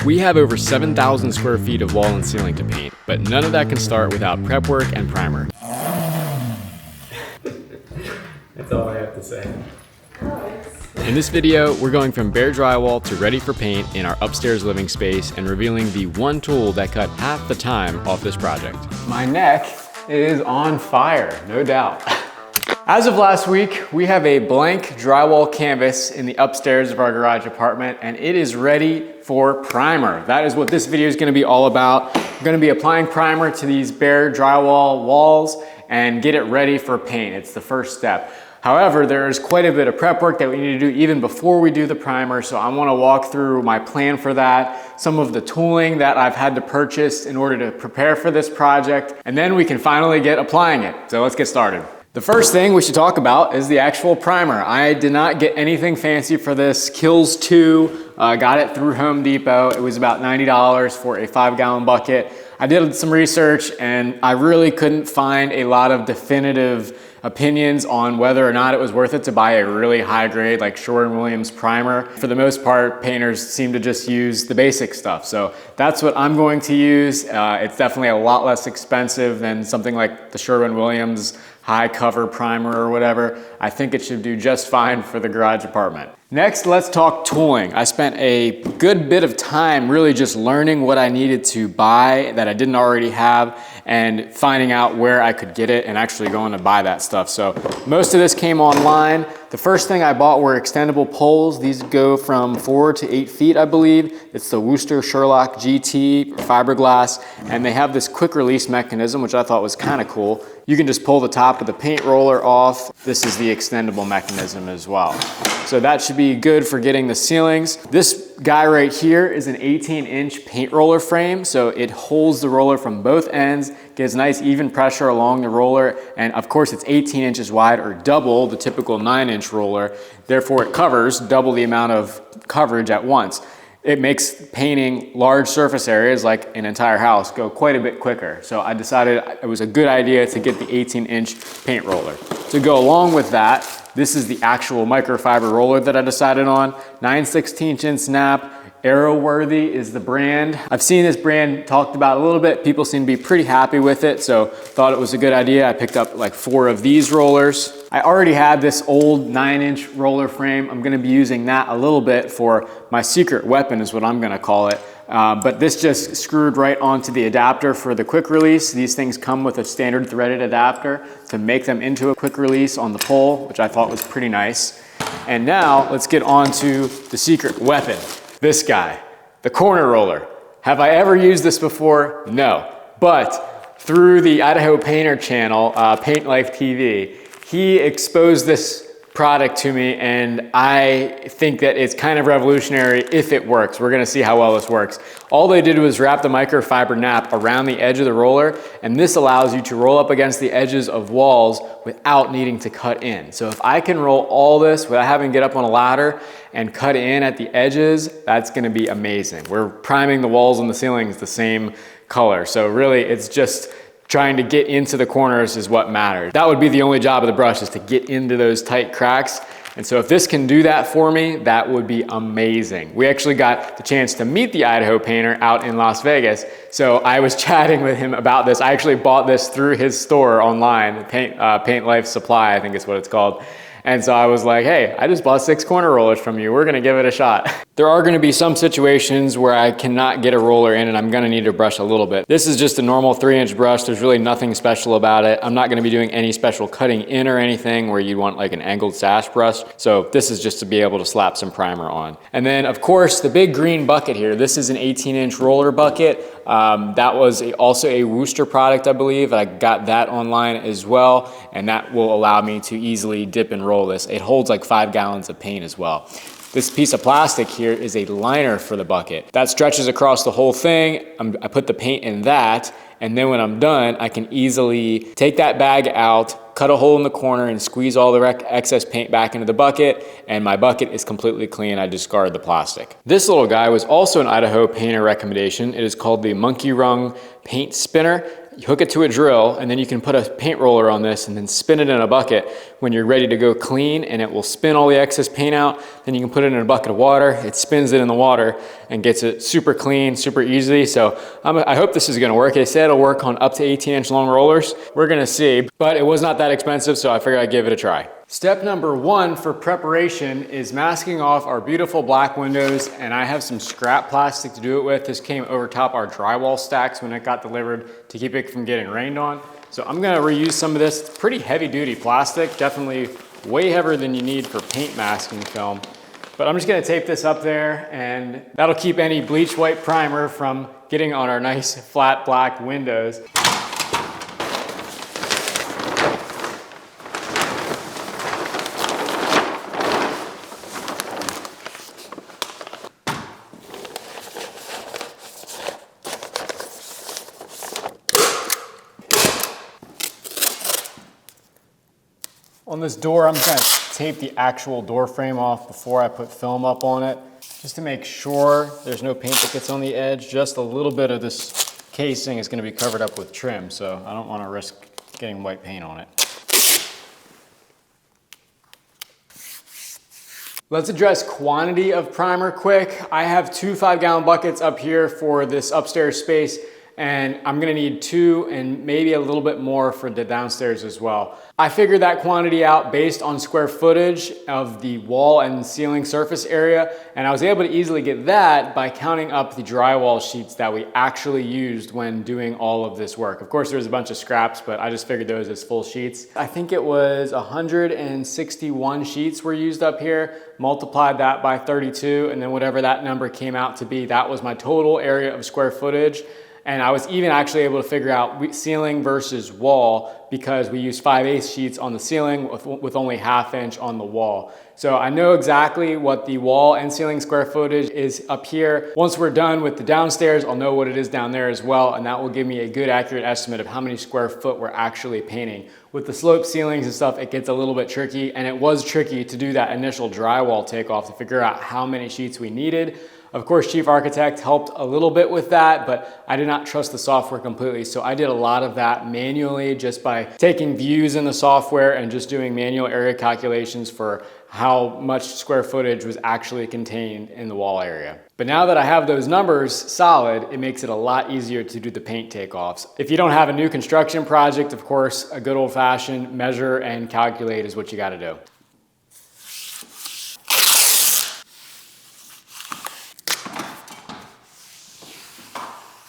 We have over 7,000 square feet of wall and ceiling to paint, but none of that can start without prep work and primer. That's all I have to say. In this video, we're going from bare drywall to ready for paint in our upstairs living space and revealing the one tool that cut half the time off this project. My neck is on fire, no doubt. As of last week, we have a blank drywall canvas in the upstairs of our garage apartment, and it is ready for primer. That is what this video is going to be all about. We're going to be applying primer to these bare drywall walls and get it ready for paint. It's the first step. However, there's quite a bit of prep work that we need to do even before we do the primer, so I want to walk through my plan for that, some of the tooling that I've had to purchase in order to prepare for this project, and then we can finally get applying it. So let's get started. The first thing we should talk about is the actual primer. I did not get anything fancy for this. Kills 2, got it through Home Depot. It was about $90 for a 5-gallon bucket. I did some research and I really couldn't find a lot of definitive opinions on whether or not it was worth it to buy a really high grade like Sherwin-Williams primer. For the most part, painters seem to just use the basic stuff. So that's what I'm going to use. It's definitely a lot less expensive than something like the Sherwin-Williams high cover primer or whatever. I think it should do just fine for the garage apartment. Next, let's talk tooling. I spent a good bit of time really just learning what I needed to buy that I didn't already have and finding out where I could get it and actually going to buy that stuff. So most of this came online. The first thing I bought were extendable poles. These go from 4 to 8 feet, I believe. It's the Worcester Sherlock GT fiberglass, and they have this quick release mechanism, which I thought was kind of cool. You can just pull the top of the paint roller off. This is the extendable mechanism as well. So that should be good for getting the ceilings. This guy right here is an 18-inch paint roller frame, so it holds the roller from both ends, gives nice even pressure along the roller, and of course it's 18 inches wide or double the typical 9-inch roller. Therefore it covers double the amount of coverage at once. It makes painting large surface areas like an entire house go quite a bit quicker. So I decided it was a good idea to get the 18-inch paint roller. To go along with that, this is the actual microfiber roller that I decided on. 9/16 inch snap. Aeroworthy is the brand. I've seen this brand talked about a little bit. People seem to be pretty happy with it, so thought it was a good idea. I picked up like 4 of these rollers. I already had this old 9-inch roller frame. I'm gonna be using that a little bit for my secret weapon is what I'm gonna call it. But this just screwed right onto the adapter for the quick release. These things come with a standard threaded adapter to make them into a quick release on the pole, which I thought was pretty nice. And now let's get on to the secret weapon. This guy, the corner roller. Have I ever used this before? No. But through the Idaho Painter channel, Paint Life TV, he exposed this product to me, and I think that it's kind of revolutionary if it works. We're gonna see how well this works. All they did was wrap the microfiber nap around the edge of the roller, and this allows you to roll up against the edges of walls without needing to cut in. So if I can roll all this without having to get up on a ladder and cut in at the edges, that's gonna be amazing. We're priming the walls and the ceilings the same color. So really it's just trying to get into the corners is what matters. That would be the only job of the brush, is to get into those tight cracks. And so if this can do that for me, that would be amazing. We actually got the chance to meet the Idaho painter out in Las Vegas. So I was chatting with him about this. I actually bought this through his store online, Paint Life Supply, I think is what it's called. And so I was like, hey, I just bought 6 corner rollers from you. We're gonna give it a shot. There are gonna be some situations where I cannot get a roller in and I'm gonna need to brush a little bit. This is just a normal 3-inch brush. There's really nothing special about it. I'm not gonna be doing any special cutting in or anything where you'd want like an angled sash brush. So this is just to be able to slap some primer on. And then of course, the big green bucket here, this is an 18-inch roller bucket. That was also a Worcester product, I believe. I got that online as well, and that will allow me to easily dip and roll this. It holds like 5 gallons of paint as well. This piece of plastic here is a liner for the bucket. That stretches across the whole thing. I put the paint in that, and then when I'm done, I can easily take that bag out, cut a hole in the corner, and squeeze all the excess paint back into the bucket, and my bucket is completely clean. I discard the plastic. This little guy was also an Idaho painter recommendation. It is called the Monkey Rung Paint Spinner. you hook it to a drill, and then you can put a paint roller on this and then spin it in a bucket when you're ready to go clean, and it will spin all the excess paint out. Then you can put it in a bucket of water. It spins it in the water and gets it super clean, super easily. So I hope this is gonna work. They said it'll work on up to 18-inch long rollers. We're gonna see, but it was not that expensive, so I figured I'd give it a try. Step number 1 for preparation is masking off our beautiful black windows, and I have some scrap plastic to do it with. This came over top our drywall stacks when it got delivered to keep it from getting rained on. So I'm gonna reuse some of this. It's pretty heavy duty plastic, definitely way heavier than you need for paint masking film. But I'm just gonna tape this up there, and that'll keep any bleach white primer from getting on our nice flat black windows. On this door, I'm gonna tape the actual door frame off before I put film up on it, just to make sure there's no paint that gets on the edge. Just a little bit of this casing is gonna be covered up with trim, so I don't wanna risk getting white paint on it. Let's address quantity of primer quick. I have 2 5-gallon buckets up here for this upstairs space, and I'm gonna need 2 and maybe a little bit more for the downstairs as well. I figured that quantity out based on square footage of the wall and ceiling surface area, and I was able to easily get that by counting up the drywall sheets that we actually used when doing all of this work. Of course, there was a bunch of scraps, but I just figured those as full sheets. I think it was 161 sheets were used up here, multiplied that by 32, and then whatever that number came out to be, that was my total area of square footage. And I was even actually able to figure out ceiling versus wall because we used 5/8 sheets on the ceiling with only 1/2 inch on the wall. So I know exactly what the wall and ceiling square footage is up here. Once we're done with the downstairs, I'll know what it is down there as well, and that will give me a good accurate estimate of how many square foot we're actually painting. With the slope ceilings and stuff, it gets a little bit tricky, and it was tricky to do that initial drywall takeoff to figure out how many sheets we needed. Of course, Chief Architect helped a little bit with that, but I did not trust the software completely. So I did a lot of that manually just by taking views in the software and just doing manual area calculations for how much square footage was actually contained in the wall area. But now that I have those numbers solid, it makes it a lot easier to do the paint takeoffs. If you don't have a new construction project, of course, a good old-fashioned measure and calculate is what you gotta do.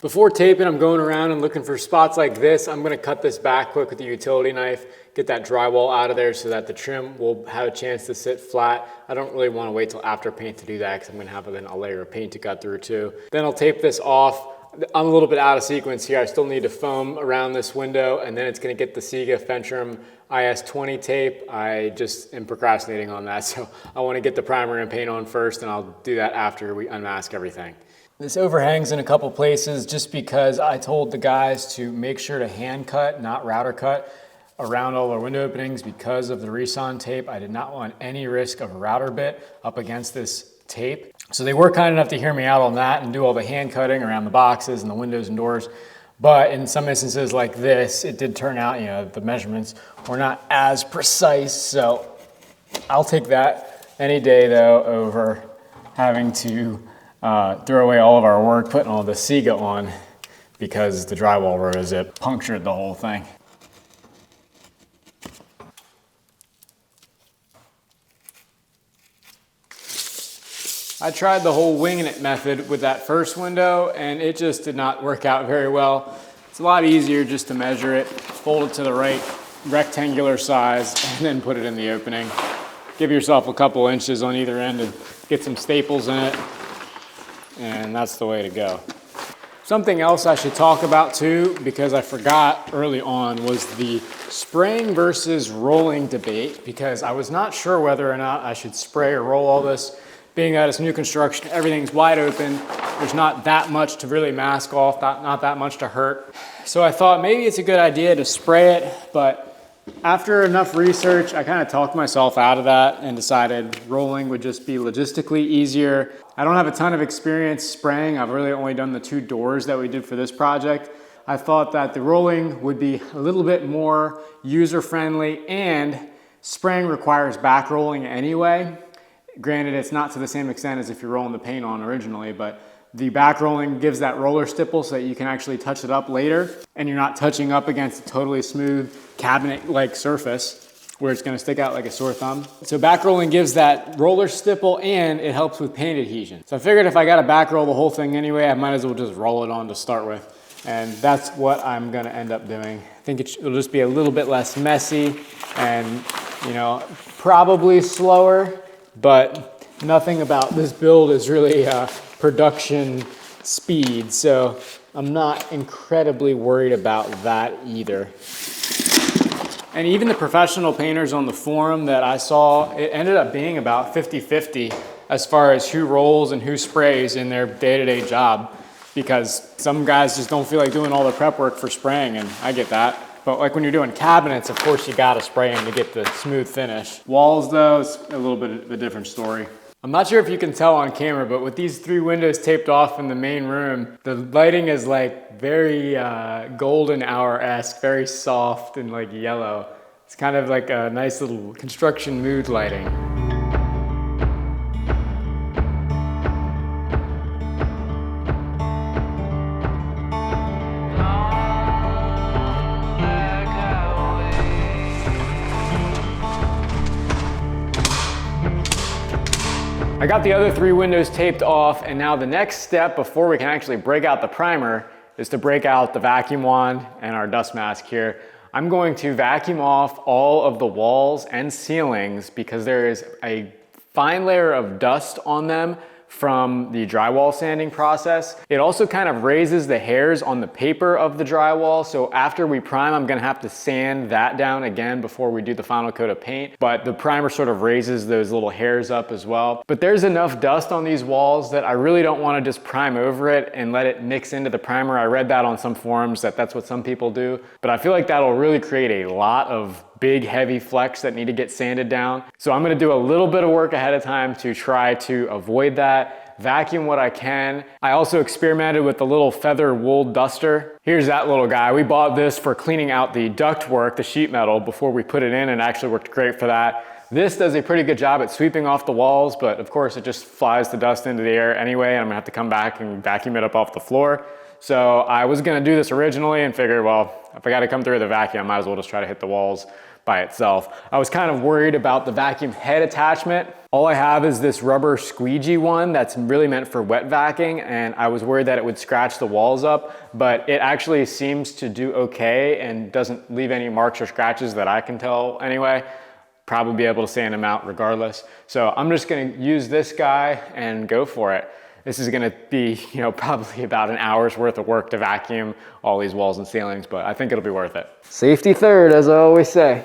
Before taping, I'm going around and looking for spots like this. I'm gonna cut this back quick with a utility knife, get that drywall out of there so that the trim will have a chance to sit flat. I don't really wanna wait till after paint to do that because I'm gonna have then a layer of paint to cut through too. Then I'll tape this off. I'm a little bit out of sequence here. I still need to foam around this window, and then it's gonna get the sqft Ventrum IS-20 tape. I just am procrastinating on that, so I wanna get the primer and paint on first, and I'll do that after we unmask everything. This overhangs in a couple places just because I told the guys to make sure to hand cut, not router cut, around all our window openings because of the Reson tape. I did not want any risk of a router bit up against this tape. So they were kind enough to hear me out on that and do all the hand cutting around the boxes and the windows and doors. But in some instances like this, it did turn out, the measurements were not as precise. So I'll take that any day though over having to throw away all of our work putting all the Sega on because the drywall rotozip punctured the whole thing. I tried the whole winging it method with that first window and it just did not work out very well. It's a lot easier just to measure it, fold it to the right rectangular size, and then put it in the opening. Give yourself a couple inches on either end and get some staples in it. And that's the way to go. Something else I should talk about too, because I forgot early on, was the spraying versus rolling debate, because I was not sure whether or not I should spray or roll all this. Being that it's new construction, everything's wide open, there's not that much to really mask off, not that much to hurt. So I thought maybe it's a good idea to spray it, but after enough research, I kind of talked myself out of that and decided rolling would just be logistically easier. I don't have a ton of experience spraying. I've really only done the 2 doors that we did for this project. I thought that the rolling would be a little bit more user-friendly, and spraying requires back rolling anyway. Granted, it's not to the same extent as if you're rolling the paint on originally, but the back rolling gives that roller stipple so that you can actually touch it up later, and you're not touching up against a totally smooth cabinet-like surface where it's gonna stick out like a sore thumb. So back rolling gives that roller stipple, and it helps with paint adhesion. So I figured if I gotta back roll the whole thing anyway, I might as well just roll it on to start with. And that's what I'm gonna end up doing. I think it'll just be a little bit less messy and, you know, probably slower, but nothing about this build is really production speed. So I'm not incredibly worried about that either. And even the professional painters on the forum that I saw, it ended up being about 50-50 as far as who rolls and who sprays in their day-to-day job, because some guys just don't feel like doing all the prep work for spraying, and I get that. But like when you're doing cabinets, of course you gotta spray them to get the smooth finish. Walls though, it's a little bit of a different story. I'm not sure if you can tell on camera, but with these 3 windows taped off in the main room, the lighting is like very golden hour-esque, very soft and like yellow. It's kind of like a nice little construction mood lighting. I got the other 3 windows taped off, and now the next step before we can actually break out the primer is to break out the vacuum wand and our dust mask here. I'm going to vacuum off all of the walls and ceilings because there is a fine layer of dust on them from the drywall sanding process. It also kind of raises the hairs on the paper of the drywall. So after we prime, I'm gonna have to sand that down again before we do the final coat of paint. But the primer sort of raises those little hairs up as well. But there's enough dust on these walls that I really don't wanna just prime over it and let it mix into the primer. I read that on some forums that that's what some people do. But I feel like that'll really create a lot of big heavy flecks that need to get sanded down. So I'm gonna do a little bit of work ahead of time to try to avoid that, vacuum what I can. I also experimented with the little feather wool duster. Here's that little guy. We bought this for cleaning out the ductwork, the sheet metal, before we put it in, and it actually worked great for that. This does a pretty good job at sweeping off the walls, but of course it just flies the dust into the air anyway, and I'm gonna have to come back and vacuum it up off the floor. So I was gonna do this originally and figured, well, if I gotta come through with a vacuum, I might as well just try to hit the walls by itself. I was kind of worried about the vacuum head attachment. All I have is this rubber squeegee one that's really meant for wet vacuuming, and I was worried that it would scratch the walls up, but it actually seems to do okay and doesn't leave any marks or scratches that I can tell anyway. Probably be able to sand them out regardless. So I'm just gonna use this guy and go for it. This is gonna be, probably about an hour's worth of work to vacuum all these walls and ceilings, but I think it'll be worth it. Safety third, as I always say.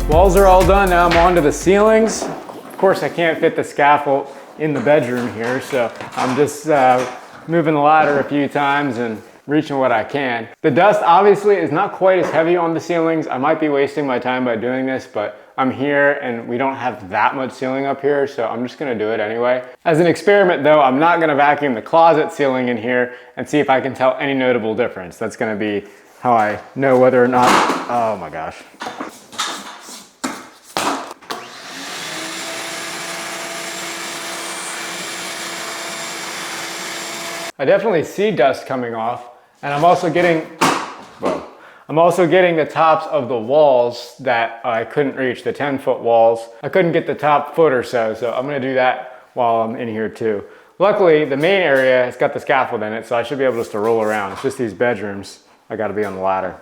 Walls are all done, now I'm on to the ceilings. Of course, I can't fit the scaffold in the bedroom here, so I'm just moving the ladder a few times and reaching what I can. The dust obviously is not quite as heavy on the ceilings. I might be wasting my time by doing this, but I'm here and we don't have that much ceiling up here, so I'm just gonna do it anyway. As an experiment though, I'm not gonna vacuum the closet ceiling in here and see if I can tell any notable difference. That's gonna be how I know whether or not, oh my gosh. I definitely see dust coming off, and I'm also getting the tops of the walls that I couldn't reach, the 10-foot walls. I couldn't get the top foot or so I'm gonna do that while I'm in here too. Luckily, the main area has got the scaffold in it, so I should be able just to roll around. It's just these bedrooms, I gotta be on the ladder.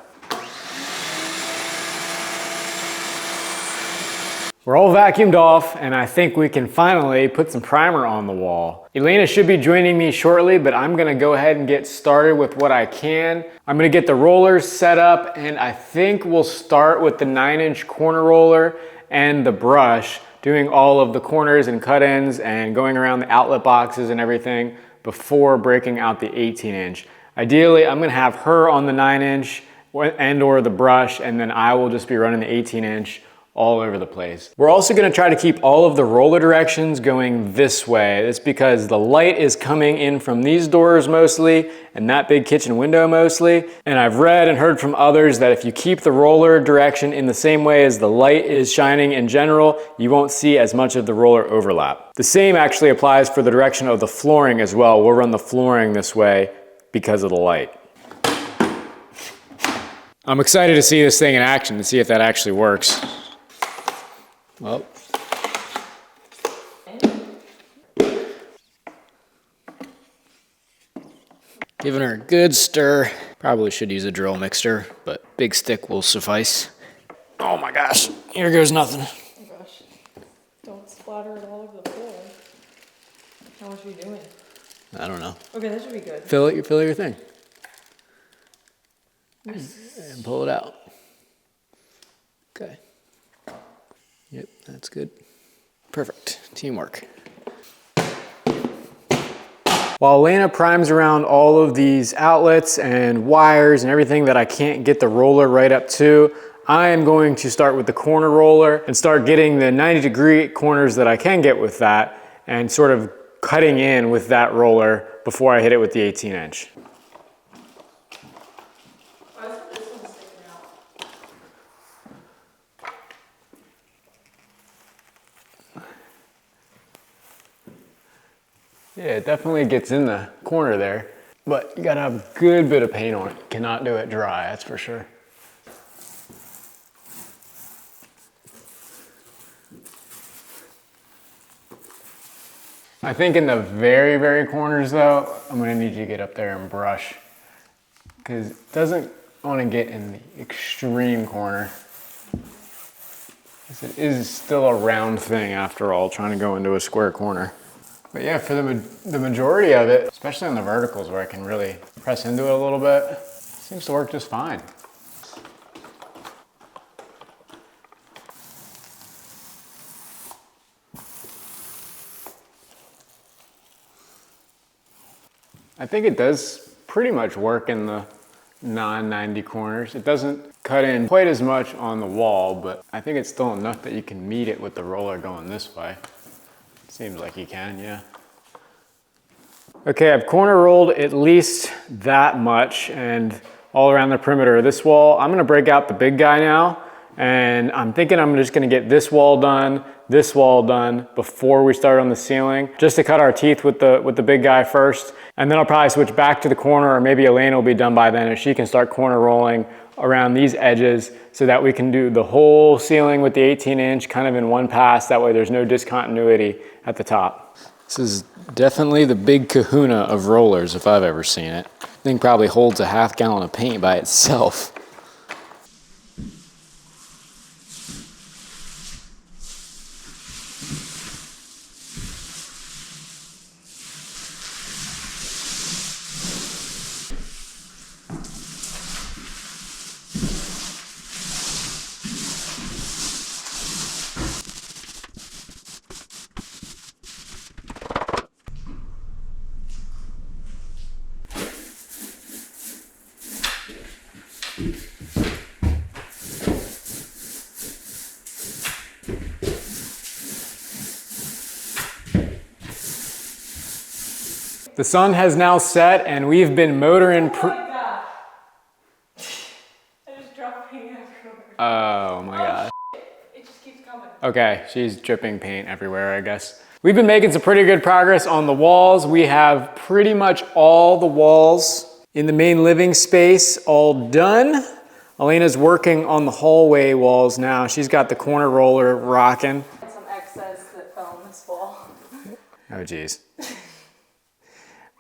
We're all vacuumed off, and I think we can finally put some primer on the wall. Elena should be joining me shortly, but I'm gonna go ahead and get started with what I can. I'm gonna get the rollers set up, and I think we'll start with the 9-inch corner roller and the brush, doing all of the corners and cut-ins and going around the outlet boxes and everything before breaking out the 18-inch. Ideally, I'm gonna have her on the 9-inch and or the brush, and then I will just be running the 18-inch all over the place. We're also gonna try to keep all of the roller directions going this way. That's because the light is coming in from these doors mostly, and that big kitchen window mostly. And I've read and heard from others that if you keep the roller direction in the same way as the light is shining in general, you won't see as much of the roller overlap. The same actually applies for the direction of the flooring as well. We'll run the flooring this way because of the light. I'm excited to see this thing in action to see if that actually works. Well, giving her a good stir. Probably should use a drill mixer, but big stick will suffice. Oh my gosh, here goes nothing. Oh my gosh, don't splatter it all over the floor. How much are you doing? I don't know. Okay, that should be good. Fill your thing. And pull it out. Okay. Yep, that's good. Perfect. Teamwork. While Elena primes around all of these outlets and wires and everything that I can't get the roller right up to, I am going to start with the corner roller and start getting the 90-degree corners that I can get with that and sort of cutting in with that roller before I hit it with the 18-inch. Yeah, it definitely gets in the corner there, but you gotta have a good bit of paint on it. You cannot do it dry, that's for sure. I think in the very, very corners though, I'm gonna need you to get up there and brush, because it doesn't want to get in the extreme corner. It is still a round thing after all, trying to go into a square corner. But yeah, for the majority of it, especially on the verticals where I can really press into it a little bit, it seems to work just fine. I think it does pretty much work in the non-90 corners. It doesn't cut in quite as much on the wall, but I think it's still enough that you can meet it with the roller going this way. Seems like you can, yeah. Okay, I've corner rolled at least that much and all around the perimeter of this wall. I'm gonna break out the big guy now, and I'm thinking I'm just gonna get this wall done before we start on the ceiling, just to cut our teeth with the big guy first. And then I'll probably switch back to the corner, or maybe Elena will be done by then and she can start corner rolling around these edges so that we can do the whole ceiling with the 18-inch kind of in one pass. That way there's no discontinuity at the top. This is definitely the big kahuna of rollers if I've ever seen it. The thing probably holds a half gallon of paint by itself. The sun has now set and we've been motoring. Oh my gosh. I just dropped paint everywhere. Oh my gosh. It just keeps coming. Okay, she's dripping paint everywhere, I guess. We've been making some pretty good progress on the walls. We have pretty much all the walls in the main living space all done. Elena's working on the hallway walls now. She's got the corner roller rocking. Some excess that fell on this wall. Oh geez.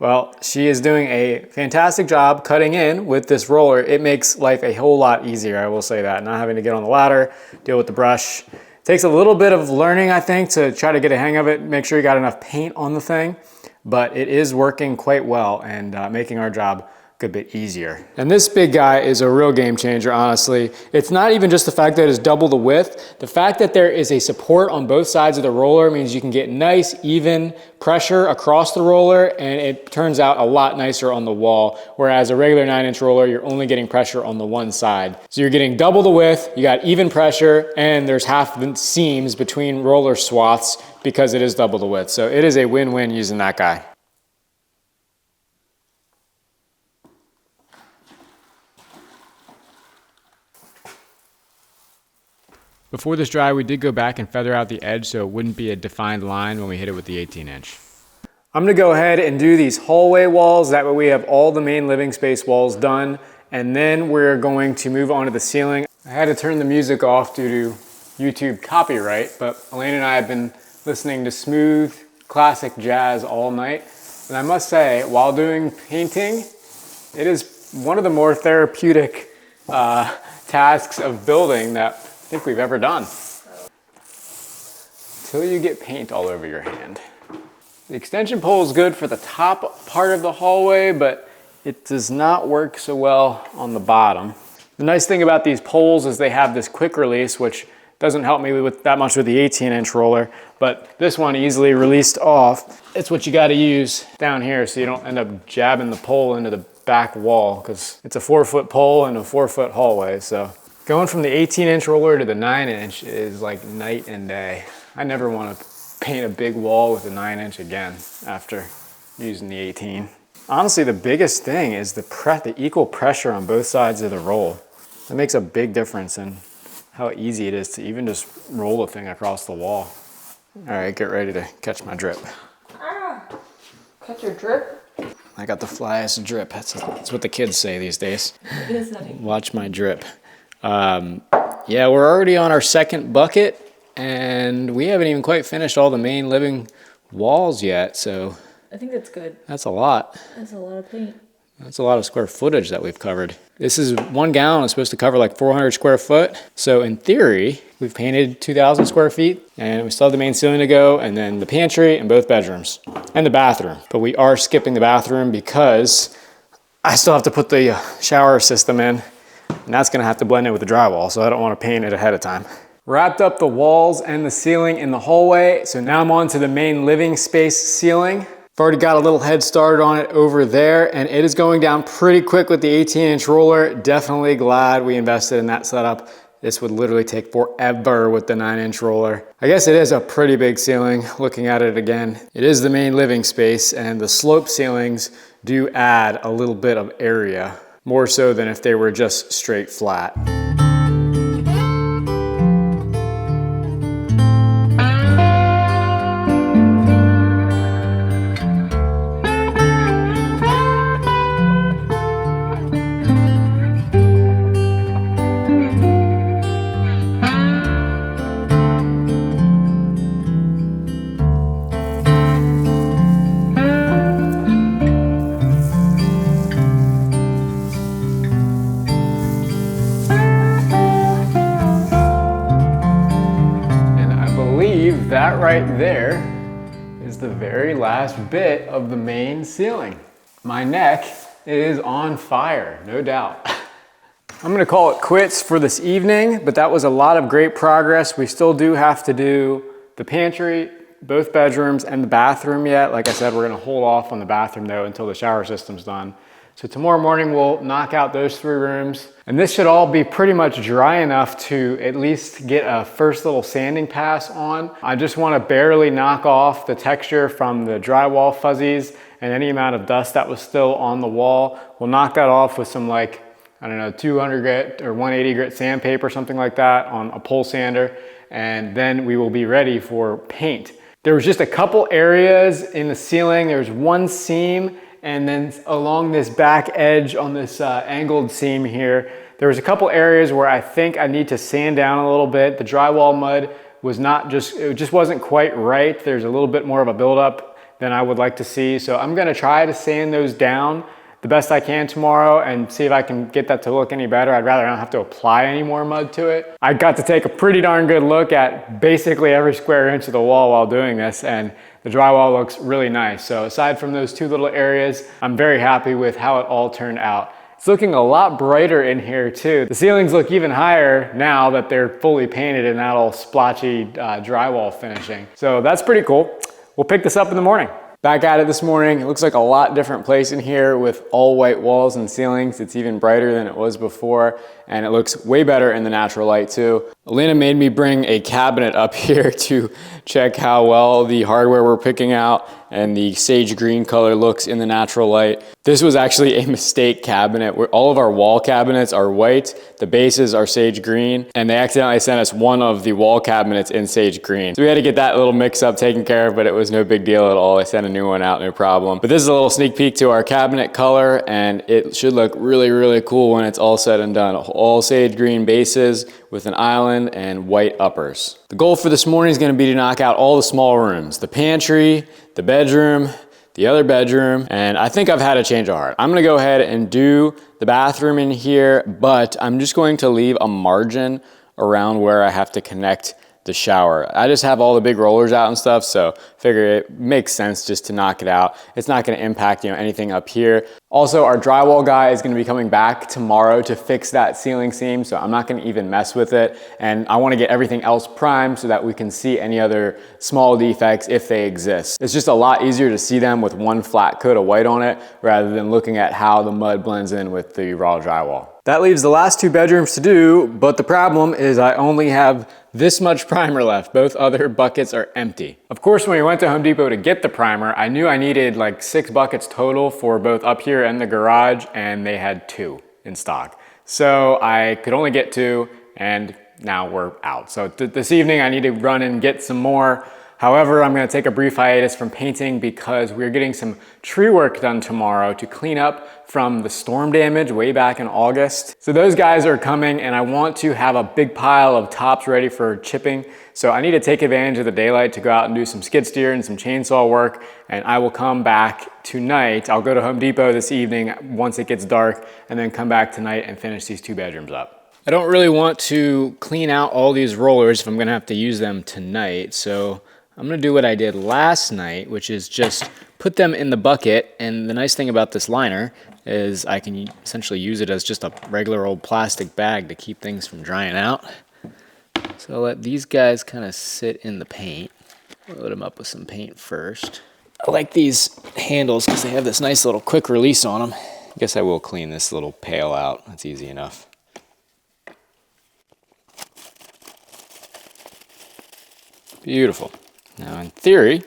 Well, she is doing a fantastic job cutting in with this roller. It makes life a whole lot easier, I will say that. Not having to get on the ladder, deal with the brush. It takes a little bit of learning, I think, to try to get a hang of it, make sure you got enough paint on the thing, but it is working quite well and making our job good bit easier. And this big guy is a real game changer, honestly. It's not even just the fact that it's double the width. The fact that there is a support on both sides of the roller means you can get nice, even pressure across the roller, and it turns out a lot nicer on the wall. Whereas a regular 9-inch roller, you're only getting pressure on the one side. So you're getting double the width, you got even pressure, and there's half the seams between roller swaths because it is double the width. So it is a win-win using that guy. Before this dry, we did go back and feather out the edge so it wouldn't be a defined line when we hit it with the 18-inch. I'm gonna go ahead and do these hallway walls. That way we have all the main living space walls done. And then we're going to move on to the ceiling. I had to turn the music off due to YouTube copyright, but Elaine and I have been listening to smooth classic jazz all night. And I must say, while doing painting, it is one of the more therapeutic tasks of building that I think we've ever done. Until you get paint all over your hand. The extension pole is good for the top part of the hallway, but it does not work so well on the bottom. The nice thing about these poles is they have this quick release, which doesn't help me with that much with the 18-inch roller, but this one easily released off. It's what you gotta use down here so you don't end up jabbing the pole into the back wall, because it's a 4-foot pole and a 4-foot hallway, so. Going from the 18-inch roller to the 9-inch is like night and day. I never want to paint a big wall with a 9-inch again after using the 18. Honestly, the biggest thing is the equal pressure on both sides of the roll. It makes a big difference in how easy it is to even just roll the thing across the wall. All right, get ready to catch my drip. Catch your drip? I got the flyest drip. That's what the kids say these days. Watch my drip. Yeah, we're already on our second bucket and we haven't even quite finished all the main living walls yet, so I think that's good. That's a lot. That's a lot of paint. That's a lot of square footage that we've covered. This is 1 gallon is supposed to cover like 400 square foot. So in theory, we've painted 2,000 square feet and we still have the main ceiling to go, and then the pantry and both bedrooms and the bathroom. But we are skipping the bathroom because I still have to put the shower system in, and that's gonna have to blend in with the drywall, so I don't wanna paint it ahead of time. Wrapped up the walls and the ceiling in the hallway, so now I'm on to the main living space ceiling. I've already got a little head start on it over there, and it is going down pretty quick with the 18-inch roller. Definitely glad we invested in that setup. This would literally take forever with the 9-inch roller. I guess it is a pretty big ceiling, looking at it again. It is the main living space, and the slope ceilings do add a little bit of area, more so than if they were just straight flat. That right there is the very last bit of the main ceiling. My neck is on fire, no doubt. I'm gonna call it quits for this evening, but that was a lot of great progress. We still do have to do the pantry, both bedrooms, and the bathroom yet. Like I said, we're gonna hold off on the bathroom though until the shower system's done. So tomorrow morning we'll knock out those 3 rooms, and this should all be pretty much dry enough to at least get a first little sanding pass on. I just want to barely knock off the texture from the drywall fuzzies and any amount of dust that was still on the wall. We'll knock that off with some, like, I don't know, 200 grit or 180 grit sandpaper, something like that, on a pole sander, and then we will be ready for paint. There was just a couple areas in the ceiling. There's one seam, and then along this back edge on this angled seam here, there was a couple areas where I think I need to sand down a little bit. The drywall mud was it just wasn't quite right. There's a little bit more of a buildup than I would like to see. So I'm gonna try to sand those down the best I can tomorrow and see if I can get that to look any better. I'd rather not have to apply any more mud to it. I got to take a pretty darn good look at basically every square inch of the wall while doing this, and the drywall looks really nice. So aside from those two little areas, I'm very happy with how it all turned out. It's looking a lot brighter in here too. The ceilings look even higher now that they're fully painted and that all splotchy drywall finishing. So that's pretty cool. We'll pick this up in the morning. Back at it this morning. It looks like a lot different place in here with all white walls and ceilings. It's even brighter than it was before, and it looks way better in the natural light too. Elena made me bring a cabinet up here to check how well the hardware we're picking out and the sage green color looks in the natural light. This was actually a mistake cabinet where all of our wall cabinets are white, the bases are sage green, and they accidentally sent us one of the wall cabinets in sage green. So we had to get that little mix up taken care of, but it was no big deal at all. I sent a new one out, no problem. But this is a little sneak peek to our cabinet color, and it should look really, really cool when it's all said and done. All sage green bases with an island and white uppers. The goal for this morning is going to be to knock out all the small rooms, the pantry, the bedroom, the other bedroom, and I think I've had a change of heart. I'm gonna go ahead and do the bathroom in here, but I'm just going to leave a margin around where I have to connect the shower. I just have all the big rollers out and stuff, so figure it makes sense just to knock it out. It's not gonna impact, anything up here. Also, our drywall guy is gonna be coming back tomorrow to fix that ceiling seam, so I'm not gonna even mess with it. And I wanna get everything else primed so that we can see any other small defects if they exist. It's just a lot easier to see them with one flat coat of white on it rather than looking at how the mud blends in with the raw drywall. That leaves the last two bedrooms to do, but the problem is I only have this much primer left. Both other buckets are empty. Of course, when we went to Home Depot to get the primer, I knew I needed like 6 buckets total for both up here and the garage, and they had 2 in stock. So I could only get 2, and now we're out. So this evening I need to run and get some more. However, I'm gonna take a brief hiatus from painting because we're getting some tree work done tomorrow to clean up from the storm damage way back in August. So those guys are coming, and I want to have a big pile of tops ready for chipping. So I need to take advantage of the daylight to go out and do some skid steer and some chainsaw work, and I will come back tonight. I'll go to Home Depot this evening once it gets dark, and then come back tonight and finish these 2 bedrooms up. I don't really want to clean out all these rollers if I'm gonna have to use them tonight, so I'm gonna do what I did last night, which is just put them in the bucket. And the nice thing about this liner is I can essentially use it as just a regular old plastic bag to keep things from drying out. So I'll let these guys kind of sit in the paint. Load them up with some paint first. I like these handles because they have this nice little quick release on them. I guess I will clean this little pail out. That's easy enough. Beautiful. Now in theory,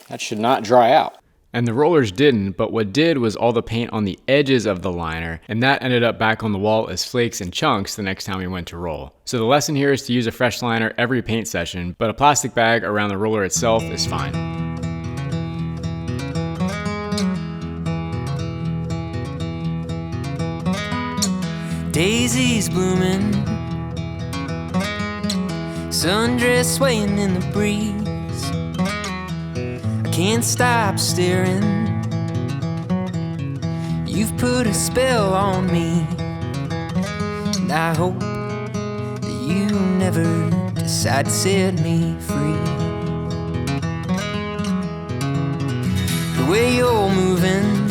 that should not dry out. And the rollers didn't, but what did was all the paint on the edges of the liner, and that ended up back on the wall as flakes and chunks the next time we went to roll. So the lesson here is to use a fresh liner every paint session, but a plastic bag around the roller itself is fine. Daisies blooming, sundress swaying in the breeze. I can't stop staring. You've put a spell on me, and I hope that you never decide to set me free. The way you're moving,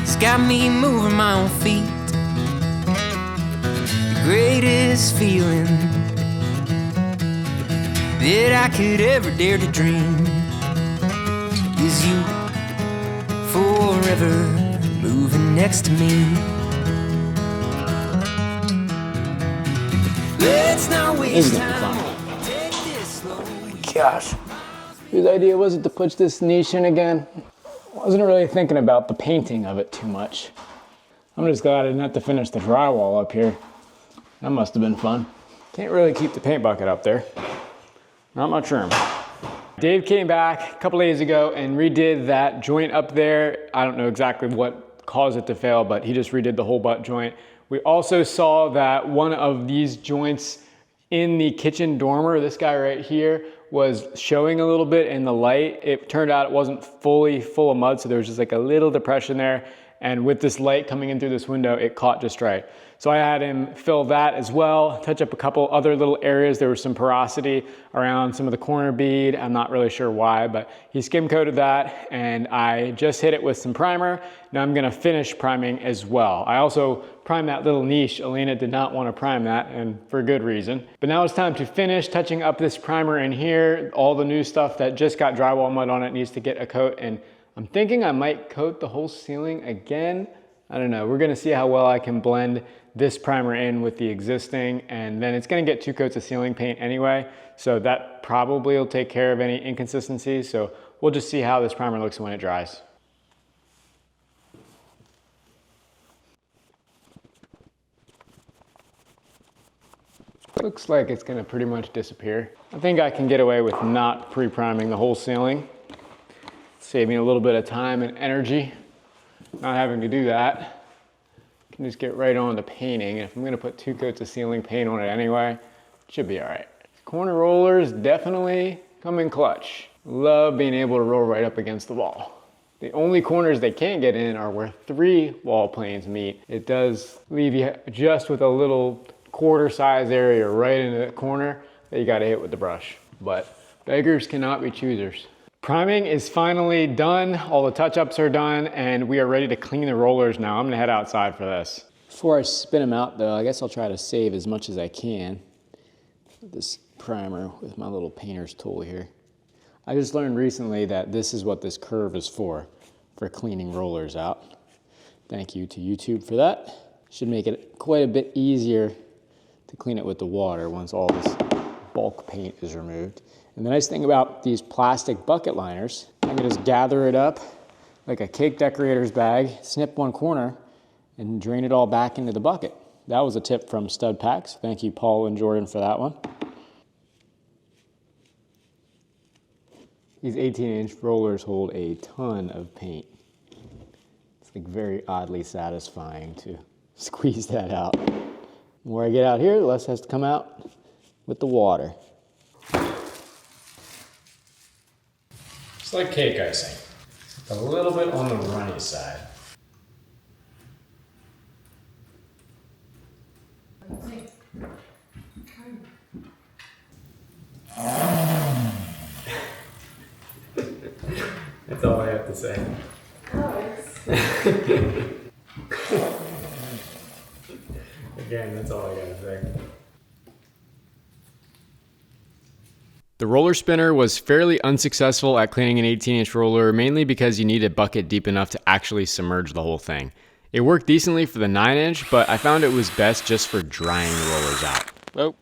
it's got me moving my own feet. The greatest feeling that I could ever dare to dream is you forever moving next to me. Let's not waste time. Take this slow. Gosh, whose idea was it to put this niche in again? Wasn't really thinking about the painting of it too much. I'm just glad I didn't have to finish the drywall up here. That must have been fun. Can't really keep the paint bucket up there. Not much room. Dave came back a couple days ago and redid that joint up there. I don't know exactly what caused it to fail, but he just redid the whole butt joint. We also saw that one of these joints in the kitchen dormer, this guy right here, was showing a little bit in the light. It turned out it wasn't fully full of mud, so there was just like a little depression there. And with this light coming in through this window, it caught just right. So I had him fill that as well, touch up a couple other little areas. There was some porosity around some of the corner bead. I'm not really sure why, but he skim coated that, and I just hit it with some primer. Now I'm gonna finish priming as well. I also primed that little niche. Elena did not want to prime that, and for good reason. But now it's time to finish touching up this primer in here. All the new stuff that just got drywall mud on it needs to get a coat, and I'm thinking I might coat the whole ceiling again. I don't know, we're gonna see how well I can blend this primer in with the existing, and then it's gonna get 2 coats of ceiling paint anyway, so that probably will take care of any inconsistencies. So we'll just see how this primer looks when it dries. Looks like it's gonna pretty much disappear. I think I can get away with not pre-priming the whole ceiling. Save me a little bit of time and energy, not having to do that. Can just get right on to painting. If I'm gonna put 2 coats of ceiling paint on it anyway, it should be all right. Corner rollers definitely come in clutch. Love being able to roll right up against the wall. The only corners they can't get in are where 3 wall planes meet. It does leave you just with a little quarter size area right into the corner that you gotta hit with the brush. But beggars cannot be choosers. Priming is finally done. All the touch-ups are done, and we are ready to clean the rollers now. I'm gonna head outside for this. Before I spin them out though, I guess I'll try to save as much as I can with this primer with my little painter's tool here. I just learned recently that this is what this curve is for cleaning rollers out. Thank you to YouTube for that. Should make it quite a bit easier to clean it with the water once all this bulk paint is removed. And the nice thing about these plastic bucket liners, I can just gather it up like a cake decorator's bag, snip one corner, and drain it all back into the bucket. That was a tip from Stud Packs. Thank you, Paul and Jordan, for that one. These 18-inch rollers hold a ton of paint. It's like very oddly satisfying to squeeze that out. The more I get out here, the less has to come out with the water. It's like cake icing. It's a little bit on the runny side. That's all I have to say. Again, that's all I gotta say. The roller spinner was fairly unsuccessful at cleaning an 18-inch roller, mainly because you need a bucket deep enough to actually submerge the whole thing. It worked decently for the 9-inch, but I found it was best just for drying the rollers out. Oh.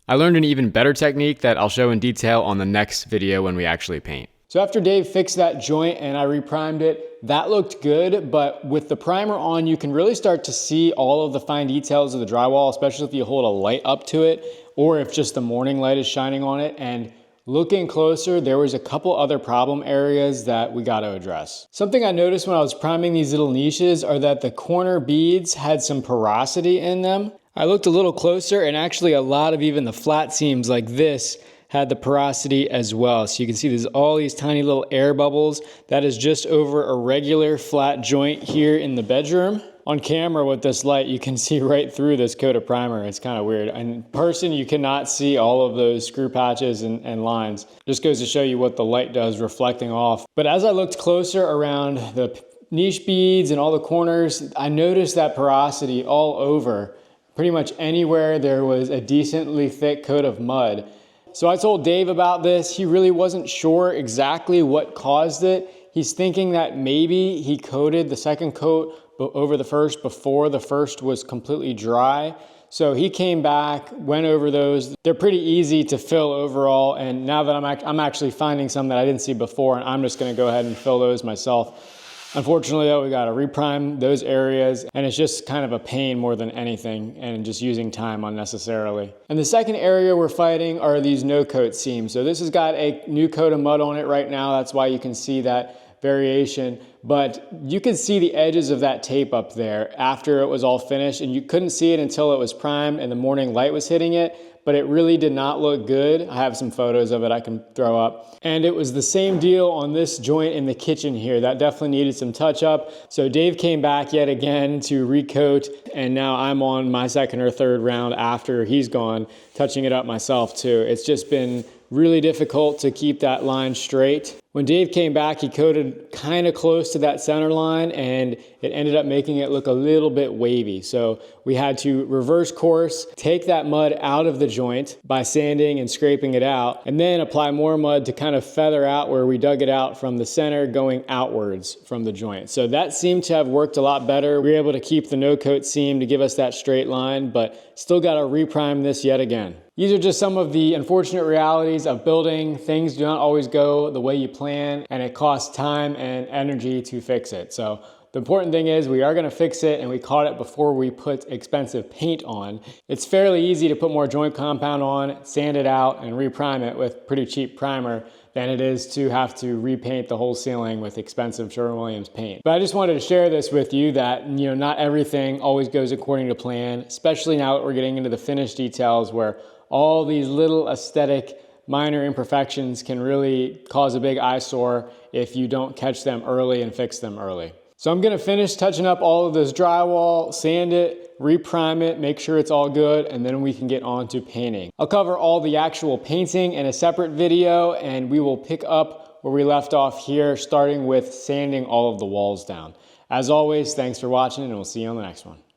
I learned an even better technique that I'll show in detail on the next video when we actually paint. So after Dave fixed that joint and I reprimed it, that looked good, but with the primer on, you can really start to see all of the fine details of the drywall, especially if you hold a light up to it, or if just the morning light is shining on it. And looking closer, there was a couple other problem areas that we got to address. Something I noticed when I was priming these little niches are that the corner beads had some porosity in them. I looked a little closer, and actually a lot of even the flat seams like this had the porosity as well. So you can see there's all these tiny little air bubbles. That is just over a regular flat joint here in the bedroom. On camera with this light, you can see right through this coat of primer. It's kind of weird. In person, you cannot see all of those screw patches and lines. Just goes to show you what the light does reflecting off. But as I looked closer around the niche beads and all the corners, I noticed that porosity all over. Pretty much anywhere there was a decently thick coat of mud. So I told Dave about this. He really wasn't sure exactly what caused it. He's thinking that maybe he coated the second coat over the first before the first was completely dry. So he came back, went over those. They're pretty easy to fill overall. And now that I'm actually finding some that I didn't see before, and I'm just gonna go ahead and fill those myself. Unfortunately though, we gotta reprime those areas, and it's just kind of a pain more than anything, and just using time unnecessarily. And the second area we're fighting are these no-coat seams. So this has got a new coat of mud on it right now. That's why you can see that variation, but you could see the edges of that tape up there after it was all finished, and you couldn't see it until it was primed and the morning light was hitting it. but it really did not look good. I have some photos of it I can throw up. And it was the same deal on this joint in the kitchen here. That definitely needed some touch up. So Dave came back yet again to recoat, and now I'm on my second or third round after he's gone, touching it up myself too. It's just been really difficult to keep that line straight. When Dave came back, he coated kind of close to that center line, and it ended up making it look a little bit wavy. So we had to reverse course, take that mud out of the joint by sanding and scraping it out, and then apply more mud to kind of feather out where we dug it out from the center going outwards from the joint. So that seemed to have worked a lot better. We were able to keep the no-coat seam to give us that straight line, but still got to reprime this yet again. These are just some of the unfortunate realities of building. Things do not always go the way you plan, and it costs time and energy to fix it. So the important thing is we are going to fix it, and we caught it before we put expensive paint on. It's fairly easy to put more joint compound on, sand it out, and reprime it with pretty cheap primer than it is to have to repaint the whole ceiling with expensive Sherwin-Williams paint. But I just wanted to share this with you that, not everything always goes according to plan, especially now that we're getting into the finished details where all these little aesthetic minor imperfections can really cause a big eyesore if you don't catch them early and fix them early. So I'm gonna finish touching up all of this drywall, sand it, reprime it, make sure it's all good, and then we can get on to painting. I'll cover all the actual painting in a separate video, and we will pick up where we left off here, starting with sanding all of the walls down. As always, thanks for watching, and we'll see you on the next one.